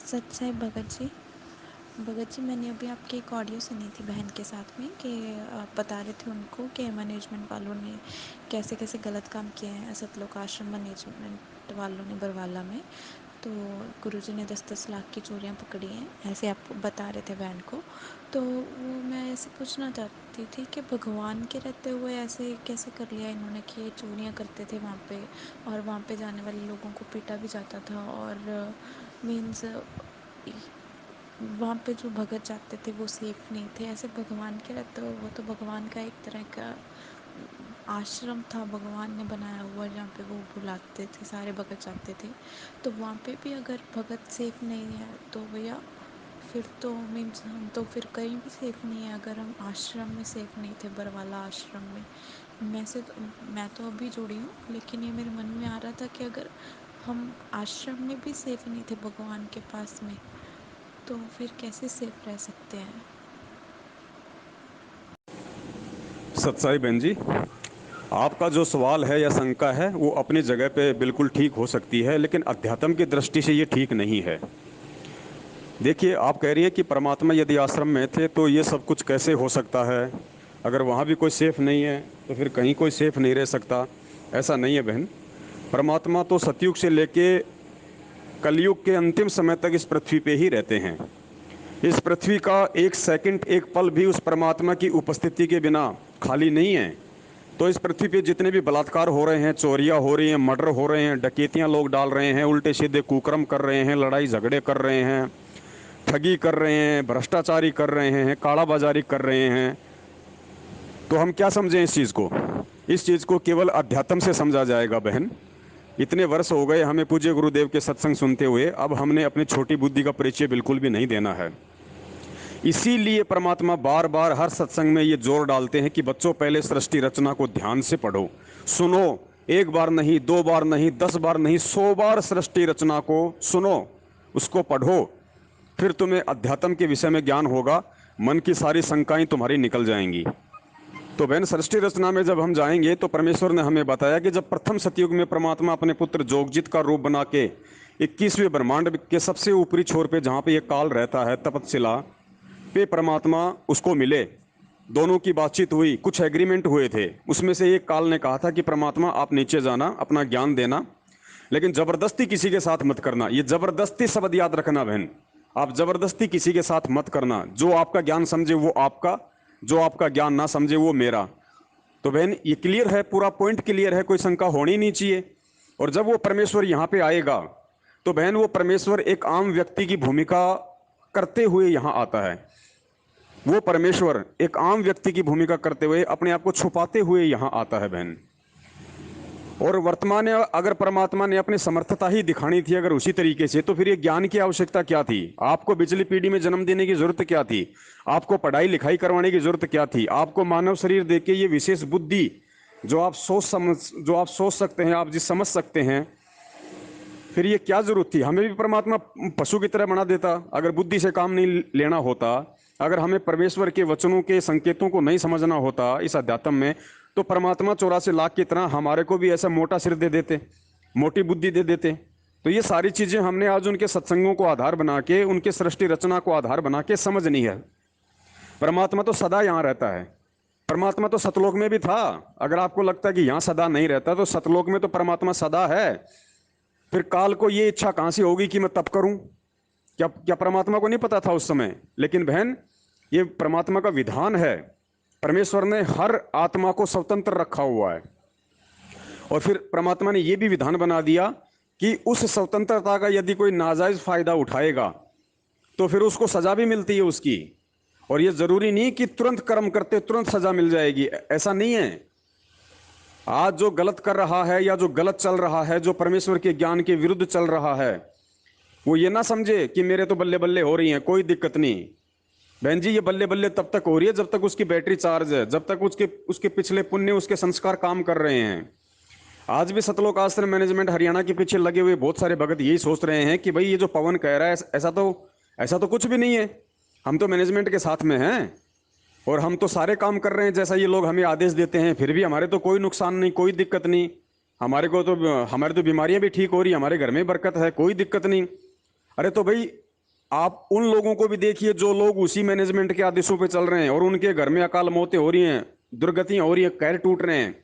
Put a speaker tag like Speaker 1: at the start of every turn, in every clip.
Speaker 1: सच है भगत जी मैंने अभी आपकी एक ऑडियो सुनी थी बहन के साथ में कि आप बता रहे थे उनको कि मैनेजमेंट वालों ने कैसे कैसे गलत काम किए हैं सतलोक आश्रम मैनेजमेंट वालों ने बरवाला में। तो गुरुजी ने 10-10 लाख की चोरियां पकड़ी हैं, ऐसे आप बता रहे थे बहन को। तो वो मैं ऐसे पूछना चाहती थी कि भगवान के रहते हुए ऐसे कैसे कर लिया इन्होंने कि ये चोरियां करते थे वहाँ पे, और वहाँ पे जाने वाले लोगों को पीटा भी जाता था, और मीन्स वहाँ पे जो भगत जाते थे वो सेफ नहीं थे। ऐसे भगवान के रहते हुए वो तो भगवान का एक तरह का आश्रम था, भगवान ने बनाया हुआ, जहाँ पे वो बुलाते थे, सारे भगत जाते थे। तो वहाँ पे भी अगर भगत सेफ नहीं है तो भैया फिर तो मीन्स हम तो फिर कहीं भी सेफ नहीं है, अगर हम आश्रम में सेफ नहीं थे, बरवाला आश्रम में। मैं तो अभी जुड़ी हूँ, लेकिन ये मेरे मन में आ रहा था कि अगर हम आश्रम में भी सेफ नहीं थे भगवान के पास में, तो फिर कैसे सेफ रह सकते हैं।
Speaker 2: सच्चाई बहन जी, आपका जो सवाल है या शंका है वो अपनी जगह पे बिल्कुल ठीक हो सकती है, लेकिन अध्यात्म की दृष्टि से ये ठीक नहीं है। देखिए, आप कह रही है कि परमात्मा यदि आश्रम में थे तो ये सब कुछ कैसे हो सकता है। अगर वहाँ भी कोई सेफ नहीं है तो फिर कहीं कोई सेफ नहीं रह सकता। ऐसा नहीं है बहन। परमात्मा तो सतयुग से लेके कलयुग के अंतिम समय तक इस पृथ्वी पे ही रहते हैं। इस पृथ्वी का एक सेकंड, एक पल भी उस परमात्मा की उपस्थिति के बिना खाली नहीं है। तो इस पृथ्वी पे जितने भी बलात्कार हो रहे हैं, चोरियां हो रही हैं, मर्डर हो रहे हैं, डकैतियां लोग डाल रहे हैं, उल्टे सीधे कुकर्म कर रहे हैं, लड़ाई झगड़े कर रहे हैं, ठगी कर रहे हैं, भ्रष्टाचारी कर रहे हैं, काला बाजारी कर रहे हैं, तो हम क्या समझें इस चीज़ को। इस चीज़ को केवल अध्यात्म से समझा जाएगा बहन। इतने वर्ष हो गए हमें पूज्य गुरुदेव के सत्संग सुनते हुए, अब हमने अपनी छोटी बुद्धि का परिचय बिल्कुल भी नहीं देना है। इसीलिए परमात्मा बार बार हर सत्संग में ये जोर डालते हैं कि बच्चों, पहले सृष्टि रचना को ध्यान से पढ़ो, सुनो। एक बार नहीं, दो बार नहीं, 10 बार नहीं, 100 बार सृष्टि रचना को सुनो, उसको पढ़ो। फिर तुम्हें अध्यात्म के विषय में ज्ञान होगा, मन की सारी शंकाएं तुम्हारी निकल जाएंगी। तो बहन, सृष्टि रचना में जब हम जाएंगे तो परमेश्वर ने हमें बताया कि जब प्रथम सतयुग में परमात्मा अपने पुत्र जोगजित का रूप बना के 21वें ब्रह्मांड के सबसे ऊपरी छोर पे, जहाँ पे ये काल रहता है, तपतशिला पे परमात्मा उसको मिले। दोनों की बातचीत हुई, कुछ एग्रीमेंट हुए थे। उसमें से एक काल ने कहा था कि परमात्मा आप नीचे जाना, अपना ज्ञान देना, लेकिन जबरदस्ती किसी के साथ मत करना। ये जबरदस्ती शब्द याद रखना बहन। आप जबरदस्ती किसी के साथ मत करना। जो आपका ज्ञान समझे वो आपका, जो आपका ज्ञान ना समझे वो मेरा। तो बहन, ये क्लियर है, पूरा पॉइंट क्लियर है, कोई शंका होनी नहीं चाहिए। और जब वो परमेश्वर यहां पे आएगा तो बहन, वो परमेश्वर एक आम व्यक्ति की भूमिका करते हुए यहां आता है। वो परमेश्वर एक आम व्यक्ति की भूमिका करते हुए, अपने आप को छुपाते हुए यहां आता है बहन। और वर्तमान में अगर परमात्मा ने अपनी समर्थता ही दिखानी थी अगर उसी तरीके से, तो फिर ये ज्ञान की आवश्यकता क्या थी। आपको बिजली पीढ़ी में जन्म देने की जरूरत क्या थी। आपको पढ़ाई लिखाई करवाने की जरूरत क्या थी। आपको मानव शरीर देके ये विशेष बुद्धि, जो आप सोच सकते हैं, आप जिस समझ सकते हैं, फिर ये क्या जरूरत थी। हमें भी परमात्मा पशु की तरह बना देता अगर बुद्धि से काम नहीं लेना होता। अगर हमें परमेश्वर के वचनों के संकेतों को नहीं समझना होता इस अध्यात्म में, तो परमात्मा 84 लाख की तरह हमारे को भी ऐसा मोटा सिर दे देते, मोटी बुद्धि दे देते। तो ये सारी चीजें हमने आज उनके सत्संगों को आधार बना के, उनके सृष्टि रचना को आधार बना के समझनी है। परमात्मा तो सदा यहाँ रहता है। परमात्मा तो सतलोक में भी था। अगर आपको लगता है कि यहाँ सदा नहीं रहता, तो सतलोक में तो परमात्मा सदा है। फिर काल को ये इच्छा कहां से होगी कि मैं तप करूं। क्या क्या परमात्मा को नहीं पता था उस समय। लेकिन बहन, ये परमात्मा का विधान है। परमेश्वर ने हर आत्मा को स्वतंत्र रखा हुआ है। और फिर परमात्मा ने यह भी विधान बना दिया कि उस स्वतंत्रता का यदि कोई नाजायज फायदा उठाएगा तो फिर उसको सजा भी मिलती है उसकी। और यह जरूरी नहीं कि तुरंत कर्म करते तुरंत सजा मिल जाएगी, ऐसा नहीं है। आज जो गलत कर रहा है या जो गलत चल रहा है, जो परमेश्वर के ज्ञान के विरुद्ध चल रहा है, वो ये ना समझे कि मेरे तो बल्ले बल्ले हो रही हैं, कोई दिक्कत नहीं। बहन जी, ये बल्ले बल्ले तब तक हो रही है जब तक उसकी बैटरी चार्ज है, जब तक उसके उसके पिछले पुण्य, उसके संस्कार काम कर रहे हैं। आज भी सतलोक आश्रम मैनेजमेंट हरियाणा के पीछे लगे हुए बहुत सारे भगत यही सोच रहे हैं कि भाई ये जो पवन कह रहा है, ऐसा तो कुछ भी नहीं है। हम तो मैनेजमेंट के साथ में हैं और हम तो सारे काम कर रहे हैं जैसा ये लोग हमें आदेश देते हैं, फिर भी हमारे तो कोई नुकसान नहीं, कोई दिक्कत नहीं। हमारे तो बीमारियां भी ठीक हो रही, हमारे घर में बरकत है, कोई दिक्कत नहीं। अरे तो भाई, आप उन लोगों को भी देखिए जो लोग उसी मैनेजमेंट के आदेशों पे चल रहे हैं और उनके घर में अकाल मौतें हो रही हैं, दुर्गतियां हो रही हैं, कहर टूट रहे हैं।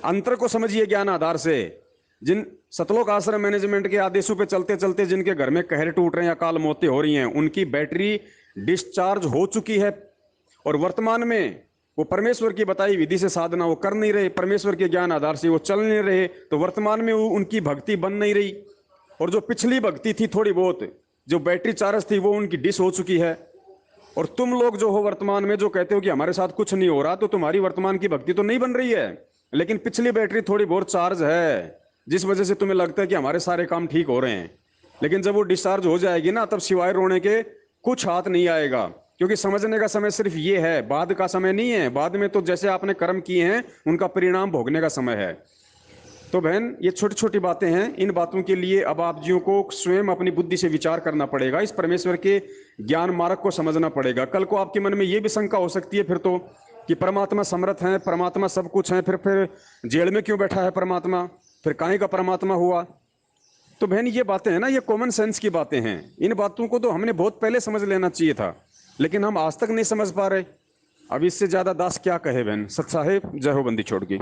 Speaker 2: अंतर को समझिए ज्ञान आधार से। जिन सतलोक आश्रम मैनेजमेंट के आदेशों पे चलते चलते जिनके घर में कहर टूट रहे हैं, अकाल मौतें हो रही हैं, उनकी बैटरी डिस्चार्ज हो चुकी है और वर्तमान में वो परमेश्वर की बताई विधि से साधना वो कर नहीं रहे, परमेश्वर के ज्ञान आधार से वो चल नहीं रहे, तो वर्तमान में वो उनकी भक्ति बन नहीं रही। और जो पिछली भक्ति थी थोड़ी बहुत, जो बैटरी चार्ज थी, वो उनकी डिस हो चुकी है। और तुम लोग जो हो वर्तमान में जो कहते हो कि हमारे साथ कुछ नहीं हो रहा, तो तुम्हारी वर्तमान की भक्ति तो नहीं बन रही है, लेकिन पिछली बैटरी थोड़ी बहुत चार्ज है, जिस वजह से तुम्हें लगता है कि हमारे सारे काम ठीक हो रहे हैं। लेकिन जब वो डिस्चार्ज हो जाएगी ना, तब सिवाय रोने के कुछ हाथ नहीं आएगा। क्योंकि समझने का समय सिर्फ ये है, बाद का समय नहीं है। बाद में तो जैसे आपने कर्म किए हैं उनका परिणाम भोगने का समय है। तो बहन, ये छोटी छोटी बातें हैं। इन बातों के लिए अब आप जियों को स्वयं अपनी बुद्धि से विचार करना पड़ेगा, इस परमेश्वर के ज्ञान मार्ग को समझना पड़ेगा। कल को आपके मन में ये भी शंका हो सकती है फिर तो, कि परमात्मा समर्थ है, परमात्मा सब कुछ है, फिर जेल में क्यों बैठा है परमात्मा, फिर काहे का परमात्मा हुआ। तो बहन, ये बातें हैं ना, ये कॉमन सेंस की बातें हैं। इन बातों को तो हमने बहुत पहले समझ लेना चाहिए था, लेकिन हम आज तक नहीं समझ पा रहे। अब इससे ज्यादा दास क्या कहे बहन। सत्सा है, जय हो बंदी छोड़ की।